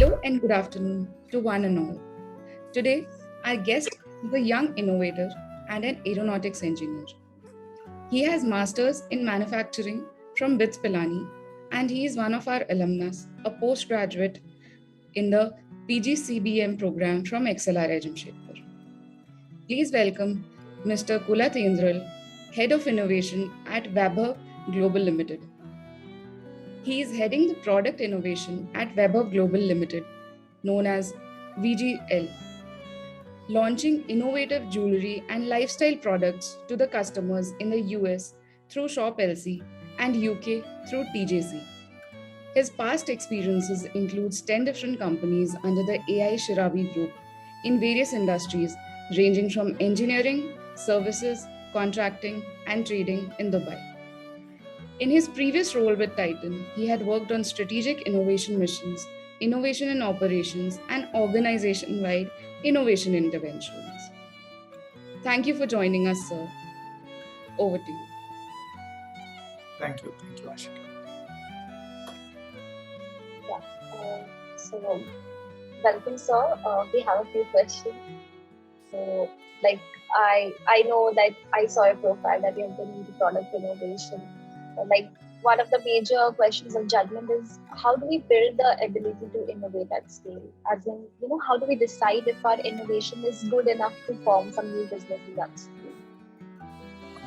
Hello and good afternoon to one and all. Today, our guest is a young innovator and an aeronautics engineer. He has masters in manufacturing from BITS Pilani, and he is one of our alumnus, a postgraduate in the PGCBM program from XLR Jamshedpur. Please welcome Mr. Kula Tendral, Head of Innovation at Vaibhav Global Limited. He is heading the product innovation at Vaibhav Global Limited, known as VGL, launching innovative jewelry and lifestyle products to the customers in the US through Shop LC and UK through TJC. His past experiences includes 10 different companies under the AI Shiravi Group in various industries ranging from engineering, services, contracting, and trading in Dubai. In his previous role with Titan, he had worked on strategic innovation missions, innovation in operations, and organization wide innovation interventions. Thank you for joining us, sir. Over to you. Thank you, Ashika. So, welcome, sir. We have a few questions. So, I know that I saw your profile that you have been into product innovation. One of the major questions of judgment is how do we build the ability to innovate at scale? As in, how do we decide if our innovation is good enough to form some new businesses at scale?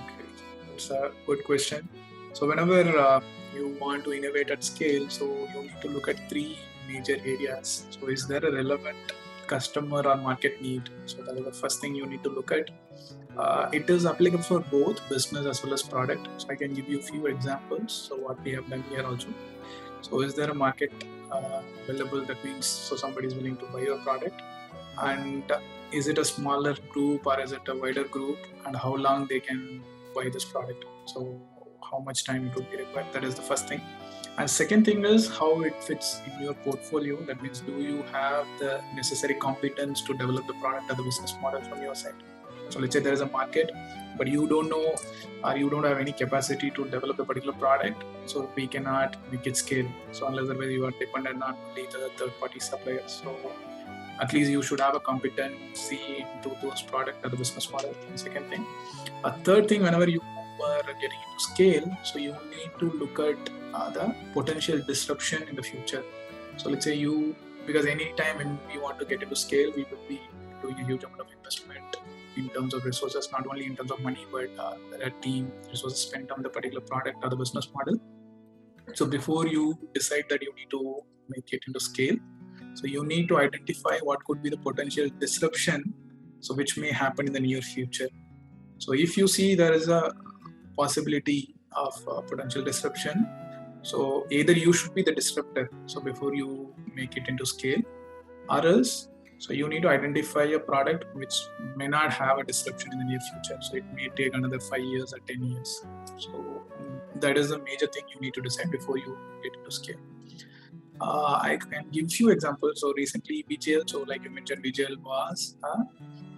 Okay, it's a good question. So whenever you want to innovate at scale, so you need to look at three major areas. So is there a relevant customer or market need? So that is the first thing you need to look at. It is applicable for both business as well as product. So I can give you a few examples. So what we have done here also. So is there a market available? That means so somebody is willing to buy your product, and is it a smaller group or is it a wider group, and how long they can buy this product? So how much time it would be required? That is the first thing. And second thing is how it fits in your portfolio. That means do you have the necessary competence to develop the product or the business model from your side? So let's say there is a market, but you don't know or you don't have any capacity to develop a particular product, so we cannot make it scale. So unless otherwise you are dependent on only the third-party suppliers. So at least you should have a competency into those product or the business model. Second thing. A third thing, whenever you are getting into scale, so you need to look at the potential disruption in the future. So let's say because any time when we want to get into scale, we will be doing a huge amount of investment in terms of resources, not only in terms of money, but there are team resources spent on the particular product or the business model. So before you decide that you need to make it into scale, so you need to identify what could be the potential disruption, so which may happen in the near future. So if you see there is a possibility of potential disruption, so either you should be the disruptor, so before you make it into scale, or else so you need to identify a product which may not have a disruption in the near future. So it may take another 5 years or 10 years. So that is the major thing you need to decide before you get into scale. I can give few examples. So recently VGL, so like you mentioned, VGL was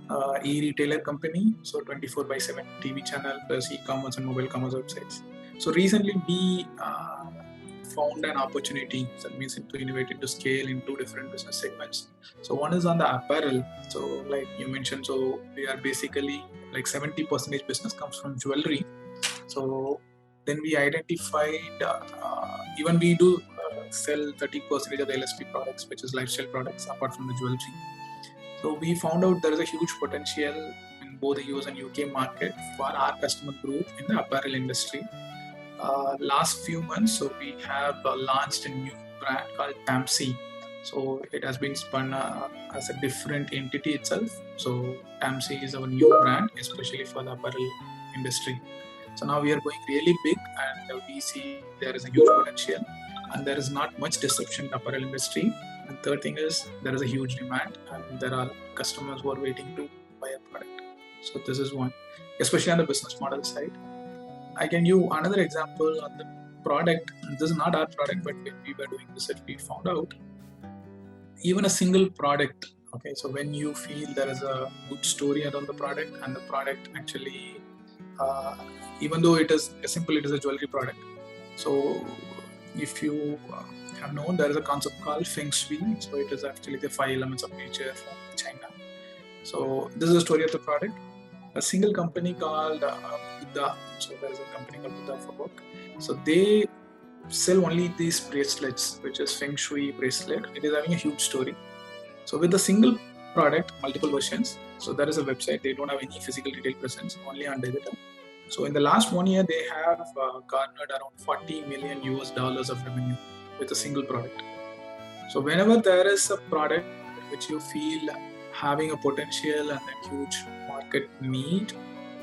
a e-retailer company. So 24/7 TV channel plus e-commerce and mobile commerce websites. So recently we found an opportunity, so that means to innovate into scale in two different business segments. So one is on the apparel. So like you mentioned, so we are basically like 70% business comes from jewelry. So then we identified, even we do sell 30% of the LSP products, which is lifestyle products, apart from the jewelry. So we found out there is a huge potential in both the US and UK market for our customer group in the apparel industry. Last few months, so we have launched a new brand called Tamsi. So it has been spun as a different entity itself. So Tamsi is our new brand, especially for the apparel industry. So now we are going really big, and we see there is a huge potential, and there is not much disruption in the apparel industry. And third thing is there is a huge demand, and there are customers who are waiting to buy a product. So this is one, especially on the business model side. I can give another example on the product. This is not our product, but when we were doing research, we found out even a single product. Okay, so when you feel there is a good story around the product, and the product actually, even though it is a jewelry product. So if you have known, there is a concept called Feng Shui. So it is actually the 5 elements of nature from China. So this is the story of the product. A single company called Buddha. So there is a company called Buddha for work. So they sell only these bracelets, which is Feng Shui bracelet. It is having a huge story. So with a single product, multiple versions. So there is a website. They don't have any physical retail presence, only on digital. So in the last 1 year, they have garnered around $40 million of revenue with a single product. So whenever there is a product which you feel having a potential and a huge market need,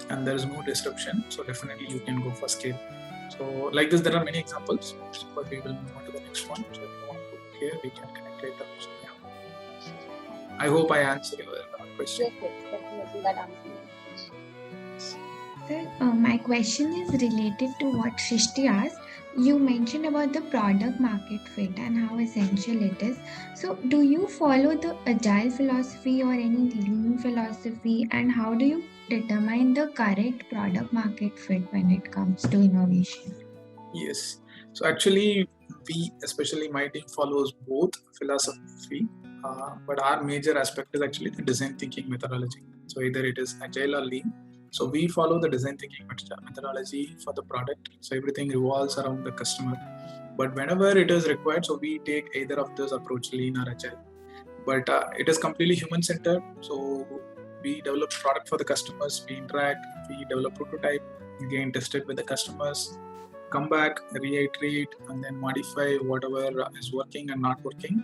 and there is no disruption, so definitely you can go for scale. So like this, there are many examples, but we will move on to the next one. So if you want to hear, we can connect later. So, yeah. I hope I answered your question. Yes, definitely that answers my question. Sir, my question is related to what Shrishti asked. You mentioned about the product market fit and how essential it is. So, do you follow the agile philosophy or any lean philosophy, and how do you determine the correct product market fit when it comes to innovation? Yes. So actually, we, especially my team, follows both philosophy, but our major aspect is actually the design thinking methodology. So either it is agile or lean. So we follow the design thinking methodology for the product. So everything revolves around the customer. But whenever it is required, so we take either of those approach, lean or agile. But it is completely human-centered. So we develop product for the customers. We interact. We develop prototype. Again, test it with the customers. Come back, reiterate, and then modify whatever is working and not working.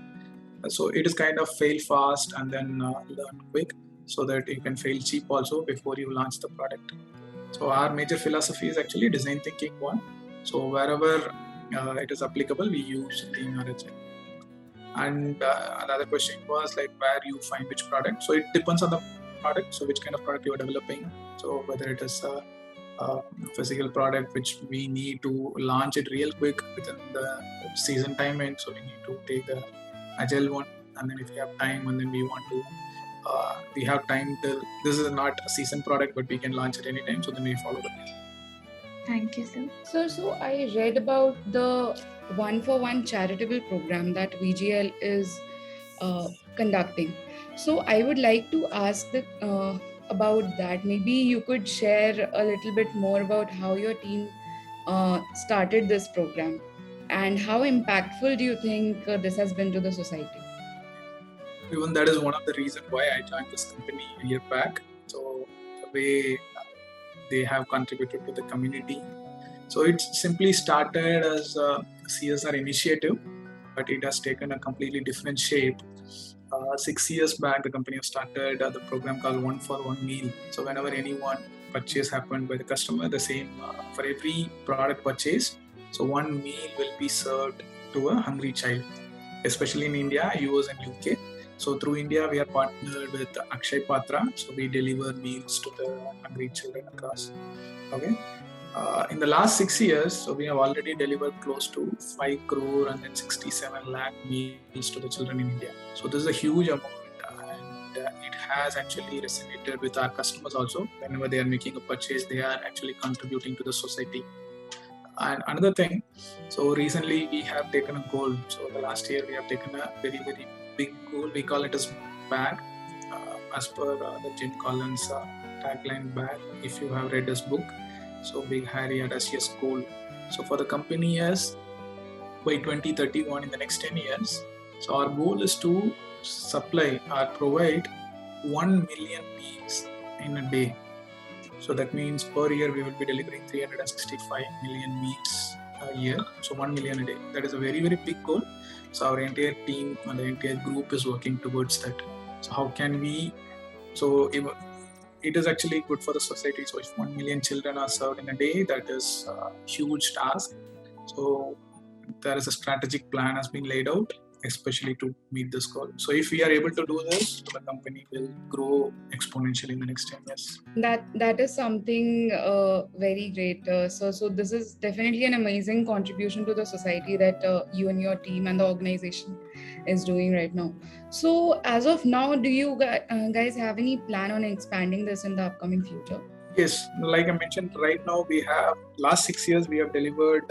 So it is kind of fail fast and then learn quick, so that you can fail cheap also before you launch the product. So our major philosophy is actually design thinking one. So wherever it is applicable, we use lean or agile. And another question was like where you find which product. So it depends on the product. So which kind of product you are developing. So whether it is a physical product which we need to launch it real quick within the season time, and so we need to take the agile one. And then if we have time, and then we want to we have time till this is not a season product, but we can launch it anytime, so then we follow the plan. Thank you, sir. Sir, so I read about the 1-for-1 charitable program that VGL is conducting. So I would like to ask about that. Maybe you could share a little bit more about how your team started this program and how impactful do you think this has been to the society? Even that is one of the reasons why I joined this company a year back. So the way they have contributed to the community. So it simply started as a CSR initiative, but it has taken a completely different shape. 6 years back, the company started the program called 1-for-1 meal. So whenever anyone purchase happened by the customer, the same for every product purchase, so one meal will be served to a hungry child, especially in India, US and UK. So through India, we are partnered with Akshay Patra. So we deliver meals to the hungry children across. Okay. In the last 6 years, so we have already delivered close to 5 crore and then 67 lakh meals to the children in India. So this is a huge amount, and it has actually resonated with our customers also. Whenever they are making a purchase, they are actually contributing to the society. And another thing, so recently we have taken a goal. So the last year we have taken a very, very big goal. We call it as BAG, as per the Jim Collins tagline BAG. If you have read his book, so Big Harry had as his goal. So for the coming years, by 2031, in the next 10 years, so our goal is to supply or provide 1 million meals in a day. So that means per year we will be delivering 365 million meals a year. So 1 million a day. That is a very, very big goal. So our entire team and the entire group is working towards that. So how can we? So it is actually good for the society. So if 1 million children are served in a day, that is a huge task. So there is a strategic plan has been laid out, especially to meet this goal. So if we are able to do this, the company will grow exponentially in the next 10 years. That is something very great. So this is definitely an amazing contribution to the society that you and your team and the organization is doing right now. So as of now, do you guys have any plan on expanding this in the upcoming future? Yes, like I mentioned, right now we have last 6 years we have delivered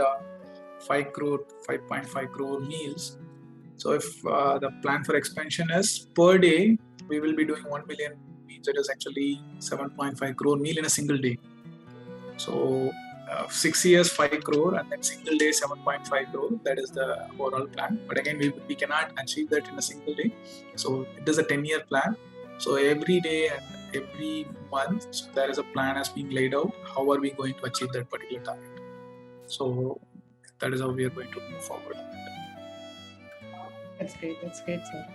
5 crore, 5.5 crore meals. So if the plan for expansion is per day, we will be doing 1 million meals. It is actually 7.5 crore meal in a single day. So 6 years, 5 crore, and then single day 7.5 crore. That is the overall plan. But again, we cannot achieve that in a single day. So it is a 10-year plan. So every day and every month, so there is a plan has been laid out. How are we going to achieve that particular target? So that is how we are going to move forward. That's great. That's great, sir.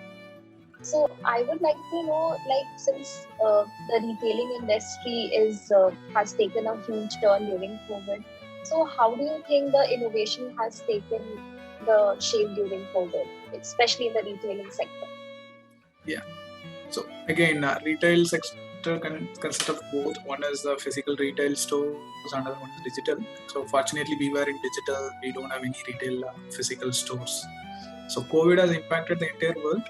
So I would like to know, like, since the retailing industry has taken a huge turn during COVID, so how do you think the innovation has taken the shape during COVID, especially in the retailing sector? So again, retail sector consists of both. One is the physical retail stores, another one is digital. So fortunately, we were in digital. We don't have any retail physical stores. So COVID has impacted the entire world.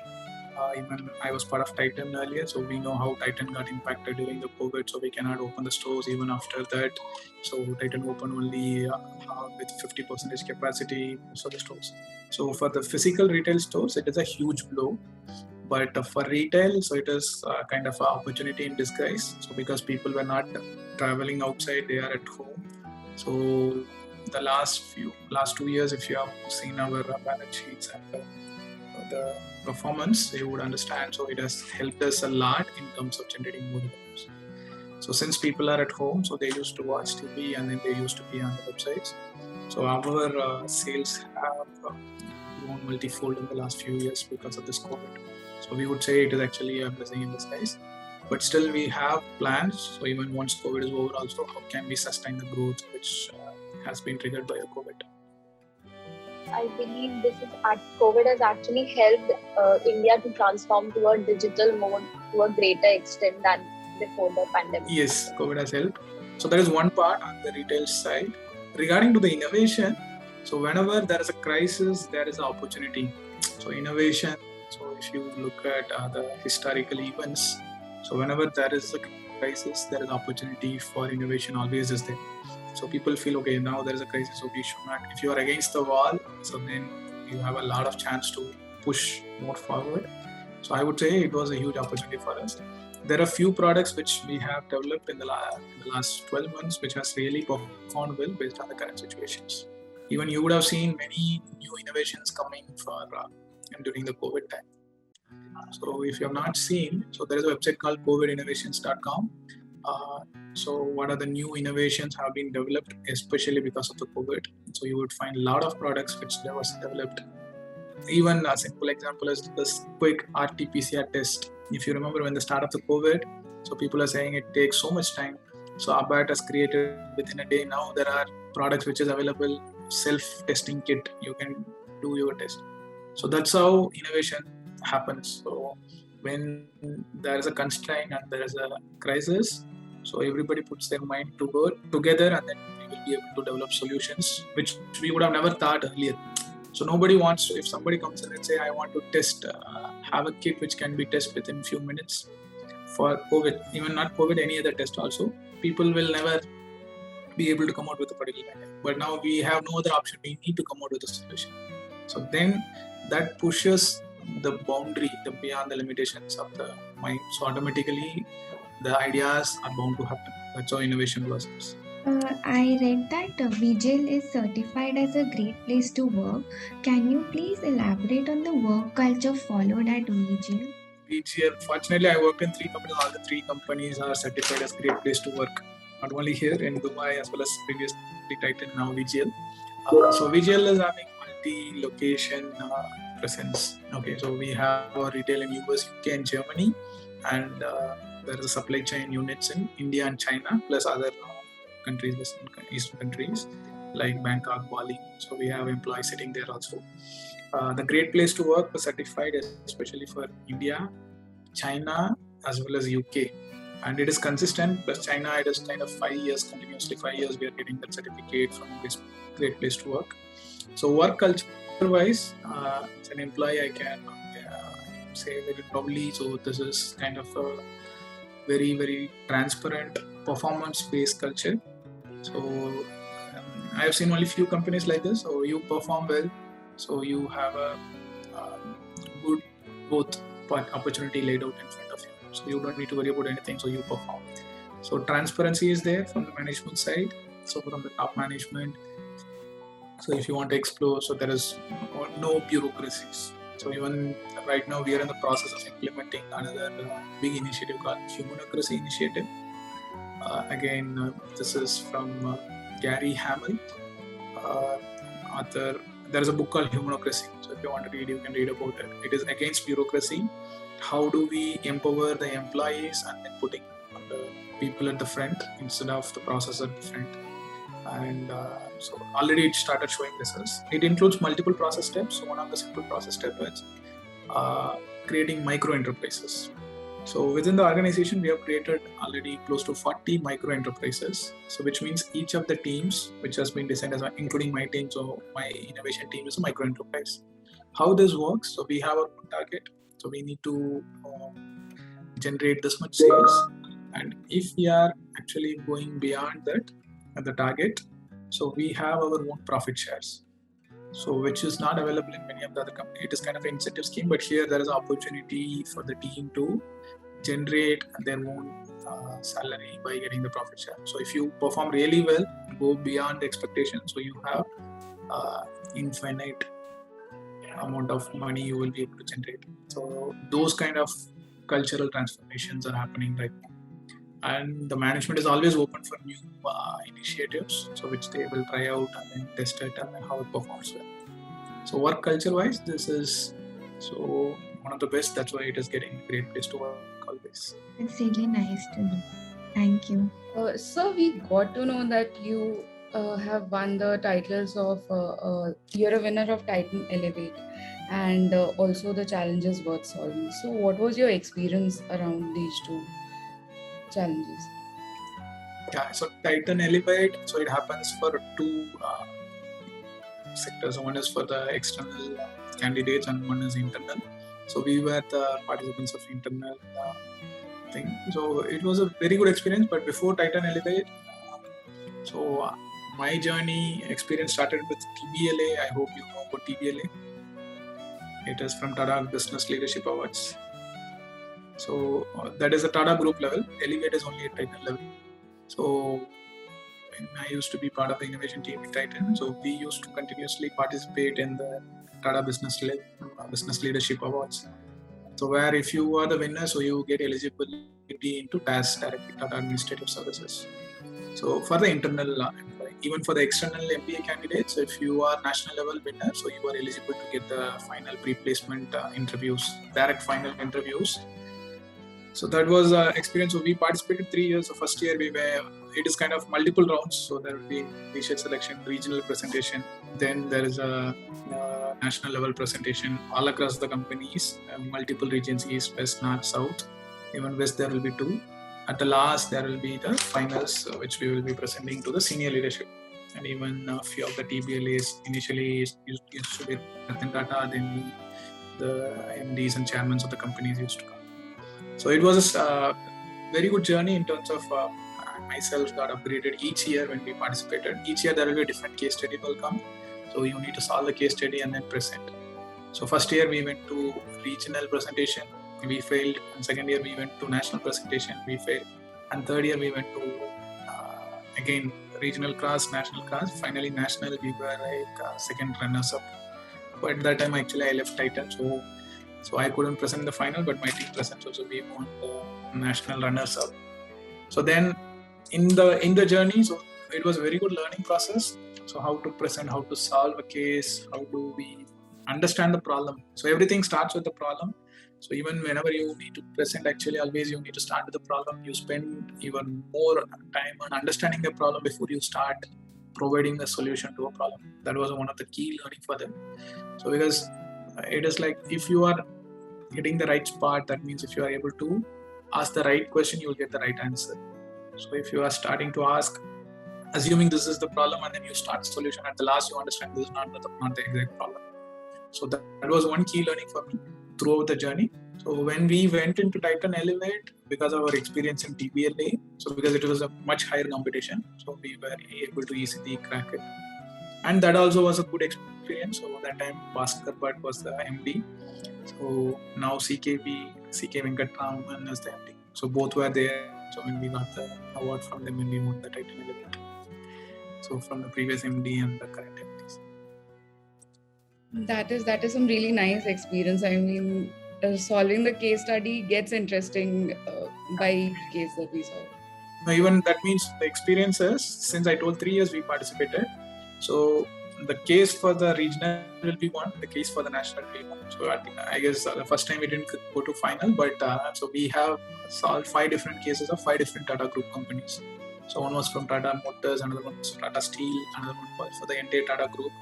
Even I was part of Titan earlier, so we know how Titan got impacted during the COVID. So we cannot open the stores even after that. So Titan opened only with 50% capacity most of the stores. So for the physical retail stores, it is a huge blow. But for retail, so it is kind of an opportunity in disguise. So because people were not traveling outside, they are at home. So the last 2 years, if you have seen our balance sheets and the performance, you would understand. So it has helped us a lot in terms of generating more revenues. So since people are at home, so they used to watch TV and then they used to be on the websites. So our sales have grown multifold in the last few years because of this COVID. So we would say it is actually a blessing in disguise. But still we have plans. So even once COVID is over also, how can we sustain the growth which has been triggered by COVID? I believe COVID has actually helped India to transform to a digital mode to a greater extent than before the pandemic. Yes, COVID has helped. So that is one part on the retail side. Regarding to the innovation, so whenever there is a crisis, there is an opportunity. So innovation, so if you look at the historical events, so whenever there is a crisis, there is opportunity for innovation always is there. So people feel, okay, now there is a crisis, so we should not. If you are against the wall, so then you have a lot of chance to push more forward. So I would say it was a huge opportunity for us. There are few products which we have developed in the last 12 months, which has really performed well based on the current situations. Even you would have seen many new innovations coming for during the COVID time. So if you have not seen, so there is a website called covidinnovations.com. So what are the new innovations have been developed, especially because of the COVID. So you would find a lot of products which was developed. Even a simple example is this quick RT-PCR test. If you remember when the start of the COVID, so people are saying it takes so much time. So Abbott has created within a day. Now there are products which is available, self-testing kit. You can do your test. So that's how innovation happens. So when there is a constraint and there is a crisis, so everybody puts their mind to work together, and then we will be able to develop solutions which we would have never thought earlier. So nobody wants to, if somebody comes in and say, I want to test, have a kit which can be tested within a few minutes for COVID, even not COVID, any other test also, people will never be able to come out with a particular idea. But now we have no other option. We need to come out with a solution. So then that pushes the boundary, beyond the limitations of the mind. So automatically the ideas are bound to happen. That's how innovation blossoms. I read that VGL is certified as a great place to work. Can you please elaborate on the work culture followed at VGL? VGL, fortunately, I worked in 3 companies. All the 3 companies are certified as great place to work. Not only here in Dubai as well as previously Titan, now VGL. So VGL is having multi-location presence. Okay, so we have our retail in US, UK, and Germany, and there is a supply chain units in India and China, plus other countries, Eastern countries like Bangkok, Bali. So we have employees sitting there also. The great place to work was certified especially for India, China, as well as UK. And it is consistent, plus China, it is kind of 5 years, continuously 5 years we are getting that certificate from this great place to work. So work culture wise, as an employee, I can say very probably, so this is kind of a very, very transparent performance-based culture. So I have seen only few companies like this. So you perform well, so you have a good both opportunity laid out in front of you. So you don't need to worry about anything. So you perform. So transparency is there from the management side. So from the top management. So if you want to explore, so there is no bureaucracies. So even right now we are in the process of implementing another big initiative called Humanocracy Initiative. This is from Gary Hamel, author. There is a book called Humanocracy. So if you want to read, you can read about it. It is against bureaucracy. How do we empower the employees and then putting the people at the front instead of the process at the front? And so already it started showing results. It includes multiple process steps. So one of the simple process steps is creating micro enterprises. So within the organization, we have created already close to 40 micro enterprises. So which means each of the teams, which has been designed as including my team, so my innovation team is a micro enterprise. How this works? So we have a target. So we need to generate this much sales, and if we are actually going beyond that at the target, so we have our own profit shares. So which is not available in many of the other companies. It is kind of an incentive scheme, but here there is an opportunity for the team to generate their own salary by getting the profit share. So if you perform really well, go beyond expectations, so you have infinite amount of money you will be able to generate. So those kind of cultural transformations are happening right now. And the management is always open for new initiatives, so which they will try out and then test it and then how it performs well. So work culture wise, this is so one of the best. That's why it is getting a great place to work always. It's really nice to know. Thank you. So we got to know that you have won the titles of you're a winner of Titan Elevate and also the challenges worth solving. So what was your experience around these two challenges? Yeah, so Titan Elevate, so it happens for two sectors. One is for the external candidates and one is internal. So we were the participants of internal thing. So it was a very good experience. But before Titan Elevate, my journey experience started with TBLA. I hope you know about TBLA. It is from Tata Business Leadership Awards. So that is a Tata group level. Elevate is only at Titan level. So when I used to be part of the innovation team in Titan, so we used to continuously participate in the Tata Business Leadership Awards. So where if you are the winner, so you get eligibility into TAS, directly Tata Administrative Services. So for the internal employee, even for the external MBA candidates, if you are national level winner, so you are eligible to get the final pre-placement interviews, direct final interviews. So that was experience. So we participated 3 years. So first year it is kind of multiple rounds. So there will be initial selection, regional presentation. Then there is a national level presentation all across the companies, multiple regions, East, West, North, South. Even West there will be 2. At the last there will be the finals, which we will be presenting to the senior leadership. And even a few of the TBLAs initially used to be Ratan Tata, then the MDs and chairmen of the companies used to come. So it was a very good journey in terms of myself got upgraded each year when we participated. Each year there will be a different case study will come. So you need to solve the case study and then present. So first year we went to regional presentation, we failed. And second year we went to national presentation, we failed. And third year we went to again regional class, national class. Finally national we were like second runners up. But at that time actually I left Titan, so I couldn't present the final, but my team presented, so we won the national runners up. So then in the journey, so it was a very good learning process. So how to present, how to solve a case, how do we understand the problem. So everything starts with the problem. So even whenever you need to present, actually always you need to start with the problem. You spend even more time on understanding the problem before you start providing a solution to a problem. That was one of the key learning for them. So because it is like if you are hitting the right spot, that means if you are able to ask the right question, you will get the right answer. So if you are starting to ask, assuming this is the problem, and then you start the solution, at the last you understand this is not the exact problem. So that was one key learning for me throughout the journey. So when we went into Titan Elevate, because of our experience in TBLA, so because it was a much higher competition, so we were able to easily crack it. and that also was a good experience. So that time Bhaskar Bhatt was the MD. So now CK Venkatraman is the MD. So both were there. So when we got the award from them, when we won the title element. So from the previous MD and the current MDs. That is some really nice experience. I mean, solving the case study gets interesting by each case that we solve. Even that means the experiences, since I told 3 years we participated, so the case for the regional will be one, the case for the national will be one. So I guess the first time we didn't go to final, but so we have solved 5 different cases of 5 different Tata Group companies. So one was from Tata Motors, another one was Tata Steel, another one was for the entire Tata Group.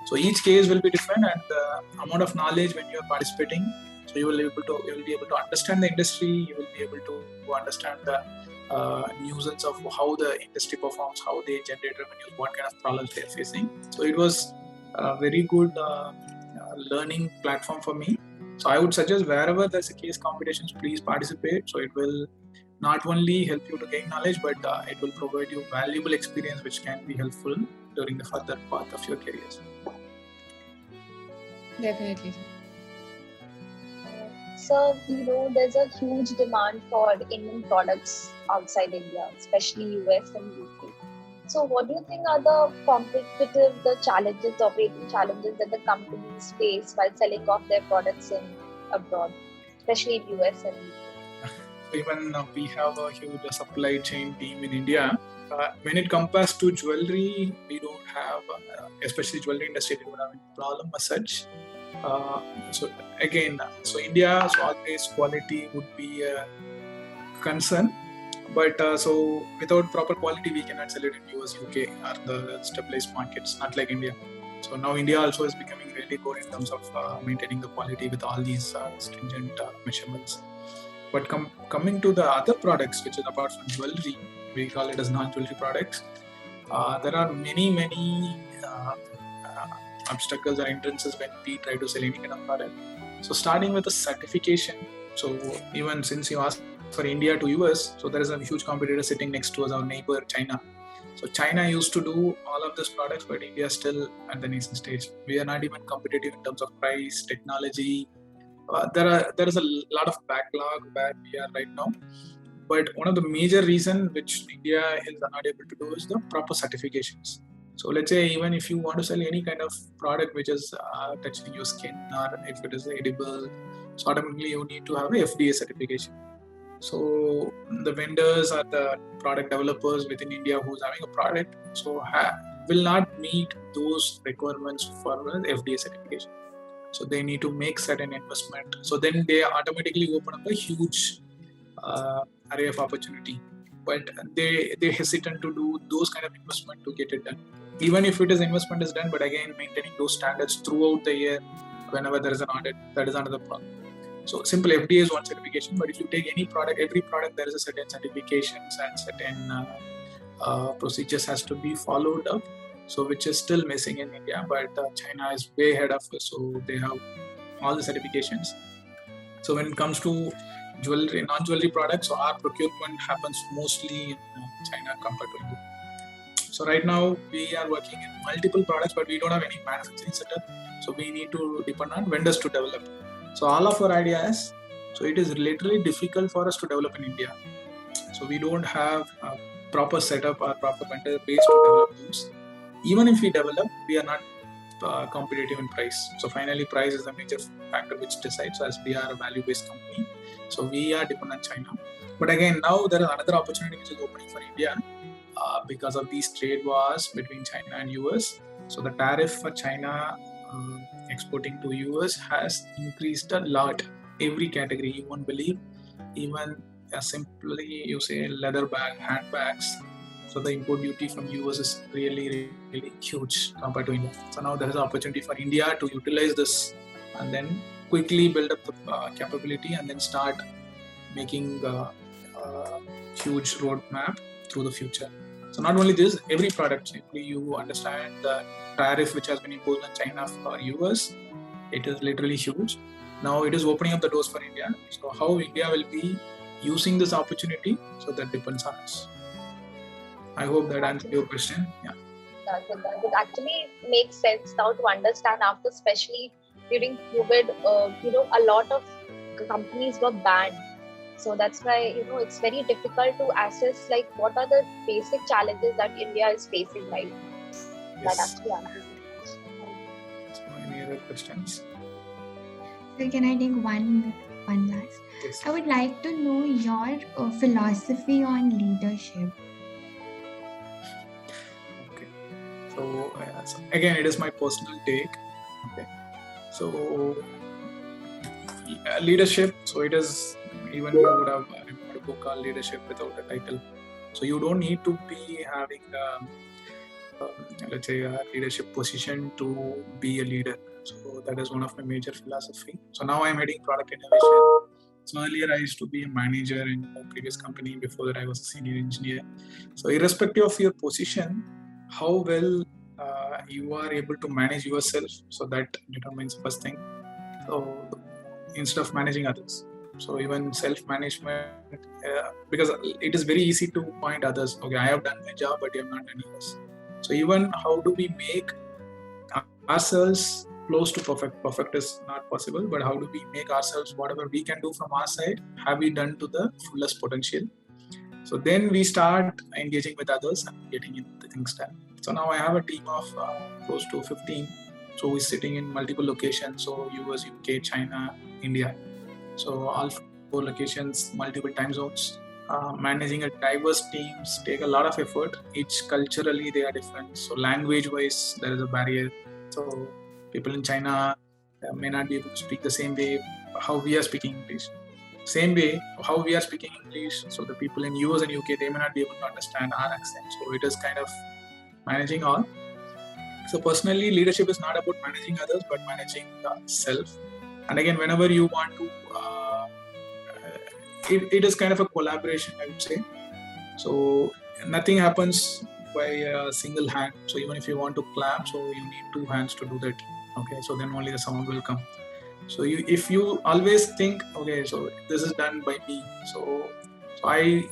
So each case will be different, and the amount of knowledge when you are participating, so you will be able to understand the industry, you will be able to understand the nuisance of how the industry performs, how they generate revenues, what kind of problems they're facing. So it was a very good learning platform for me. So I would suggest wherever there's a case competitions, please participate. So it will not only help you to gain knowledge, but it will provide you valuable experience which can be helpful during the further path of your careers. Definitely. So, there's a huge demand for Indian products outside India, especially US and UK. So, what do you think are the challenges, operating challenges that the companies face while selling off their products in abroad, especially in US and UK? Even we have a huge supply chain team in India. When it compares to jewelry, we don't have, especially jewelry industry, we don't have any problem as such. So again, so India, so always quality would be a concern, but so without proper quality, we cannot sell it in US, UK, or the stabilized markets, not like India. So now India also is becoming really good in terms of maintaining the quality with all these stringent measurements. But coming to the other products, which is apart from jewelry, we call it as non-jewelry products. There are many obstacles or hindrances when we try to sell any kind of product. So starting with the certification. So even since you asked for India to US, so there is a huge competitor sitting next to us, our neighbor China. So China used to do all of these products, but India is still at the nascent stage. We are not even competitive in terms of price, technology. There is a lot of backlog where we are right now. But one of the major reasons which India is not able to do is the proper certifications. So let's say even if you want to sell any kind of product which is touching your skin, or if it is edible, so automatically you need to have a FDA certification. So the vendors or the product developers within India who's having a product, so will not meet those requirements for FDA certification. So they need to make certain investment. So then they automatically open up a huge array of opportunity. But they hesitant to do those kind of investment to get it done. Even if it is investment is done, but again maintaining those standards throughout the year, whenever there is an audit, that is another problem. So simple FDA is one certification, but if you take any product, every product there is a certain certifications and certain procedures has to be followed up. So which is still missing in India, but China is way ahead of us. So they have all the certifications. So when it comes to jewelry, non-jewelry products, so our procurement happens mostly in China compared to India. So right now we are working in multiple products, but we don't have any manufacturing setup. So we need to depend on vendors to develop. So all of our ideas, so it is literally difficult for us to develop in India. So we don't have a proper setup or proper vendor base to develop those. Even if we develop, we are not competitive in price. So finally, price is a major factor which decides, as we are a value-based company. So we are dependent on China. But again, now there is another opportunity which is opening for India because of these trade wars between China and US. So the tariff for China exporting to US has increased a lot. Every category, you won't believe. Even simply you say leather bag, handbags. So the import duty from US is really huge compared to India. So now there is an opportunity for India to utilize this and then quickly build up the capability and then start making a huge roadmap through the future. So not only this, every product, simply you understand the tariff which has been imposed on China for US, it is literally huge. Now it is opening up the doors for India. So how India will be using this opportunity, so that depends on us. I hope that answers your question. Yeah. does. It does. It actually makes sense now to understand after, especially during COVID. A lot of companies were banned. So that's why, it's very difficult to assess like what are the basic challenges that India is facing right now. That Yes. actually answers the question. So any other questions? So can I take one last? Yes. I would like to know your philosophy on leadership. Okay. So, again, it is my personal take. Okay. So leadership. So it is, even you would have read a book called Leadership Without a Title. So you don't need to be having let's say a leadership position to be a leader. So that is one of my major philosophy. So now I'm heading product innovation. So earlier I used to be a manager in my previous company. Before that I was a senior engineer. So irrespective of your position, how well you are able to manage yourself, so that determines first thing. So instead of managing others, so even self-management, because it is very easy to point others. Okay, I have done my job, but you have not done yours. So even how do we make ourselves close to perfect? Perfect is not possible, but how do we make ourselves, whatever we can do from our side, have we done to the fullest potential? So then we start engaging with others and getting the things done. So now I have a team of close to 15. So we're sitting in multiple locations. So US, UK, China, India. So all 4 locations, multiple time zones. Managing a diverse teams take a lot of effort. Each culturally they are different. So language wise there is a barrier. So people in China may not be able to speak the same way how we are speaking English. Same way how we are speaking English. So the people in US and UK, they may not be able to understand our accent. So it is kind of managing all. So personally, leadership is not about managing others, but managing self. And again, whenever you want to, it is kind of a collaboration, I would say. So nothing happens by a single hand. So even if you want to clap, so you need 2 hands to do that. Okay, so then only the sound will come. So if you always think, okay, so this is done by me. So I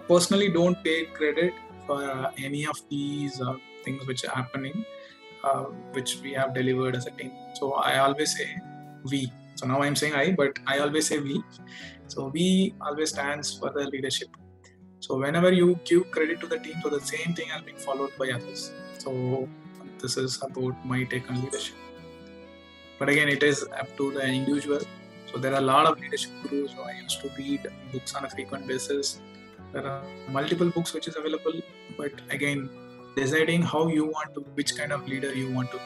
personally don't take credit for any of these things which are happening, which we have delivered as a team. So I always say we. So now I'm saying I, but I always say we. So we always stands for the leadership. So whenever you give credit to the team, so the same thing has been followed by others. So this is about my take on leadership. But again, it is up to the individual. So there are a lot of leadership gurus. So I used to read books on a frequent basis. There are multiple books which is available. But again, deciding how you want to, which kind of leader you want to be.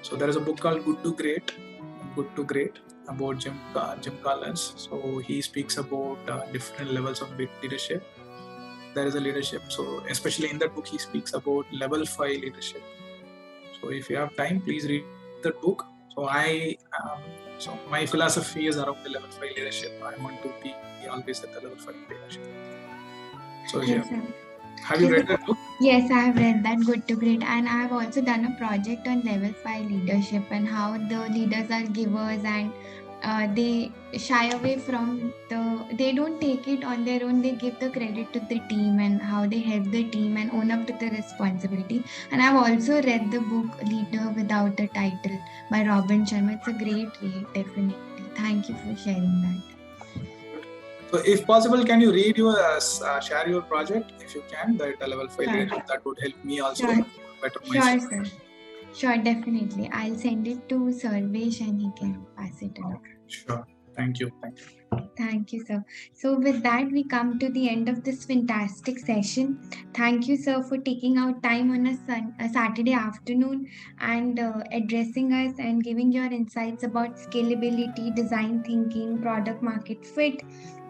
So there is a book called Good to Great about Jim Collins. So he speaks about different levels of leadership. There is a leadership. So especially in that book, he speaks about level 5 leadership. So if you have time, please read that book. So so my philosophy is around the level 5 leadership. I want to be always at the level 5 leadership. So Yes, yeah. sir. Have you read that book? Yes, I have read that, Good to Great, and I have also done a project on level 5 leadership and how the leaders are givers and they shy away from they don't take it on their own, they give the credit to the team and how they help the team and own up to the responsibility. And I've also read the book Leader Without a Title by Robin Sharma. It's a great read, definitely. Thank you for sharing that. So if possible, can you read your share your project if you can, that level 5 Sure. leadership? That would help me also Sure. better Sure, myself. sir. Sure, definitely. I'll send it to Sarvesh and he can pass it on. Okay, sure. Thank you. Thank you, sir. So, with that, we come to the end of this fantastic session. Thank you, sir, for taking out time on a Saturday afternoon and addressing us and giving your insights about scalability, design thinking, product market fit,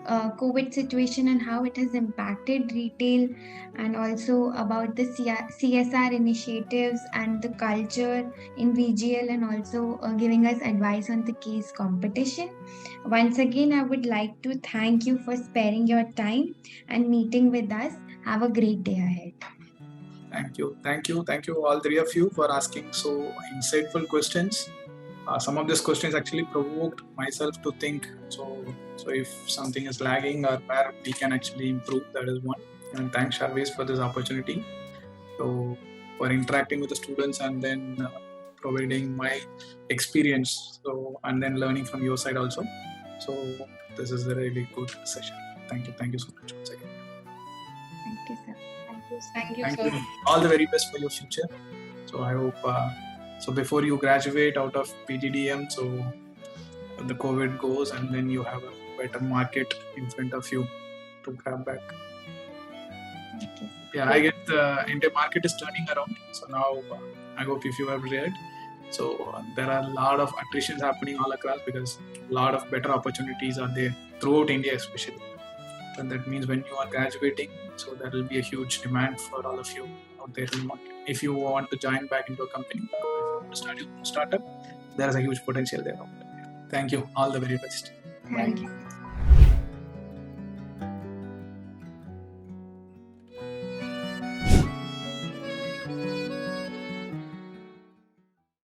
COVID situation and how it has impacted retail, and also about the CSR initiatives and the culture in VGL, and also giving us advice on the case competition. Once again, I would like to thank you for sparing your time and meeting with us. Have a great day ahead. Thank you, all 3 of you, for asking so insightful questions. Some of these questions actually provoked myself to think. So if something is lagging or where we can actually improve, that is one. And thanks, Sharvesh, for this opportunity. So for interacting with the students and then providing my experience. So and then learning from your side also. So this is a really good session. Thank you so much once again. Thank you, sir. Thank you. Thank you, Thank sir. you. All the very best for your future. So I hope so before you graduate out of PGDM, so the COVID goes and then you have a better market in front of you to grab back. Thank you, sir. Yeah, I get the entire market is turning around. So now I hope if you have read, so there are a lot of attritions happening all across because a lot of better opportunities are there throughout India especially. And that means when you are graduating, so there will be a huge demand for all of you out there in the market. If you want to join back into a company, if you want to start your own startup, there is a huge potential there. Thank you. All the very best. Thank you.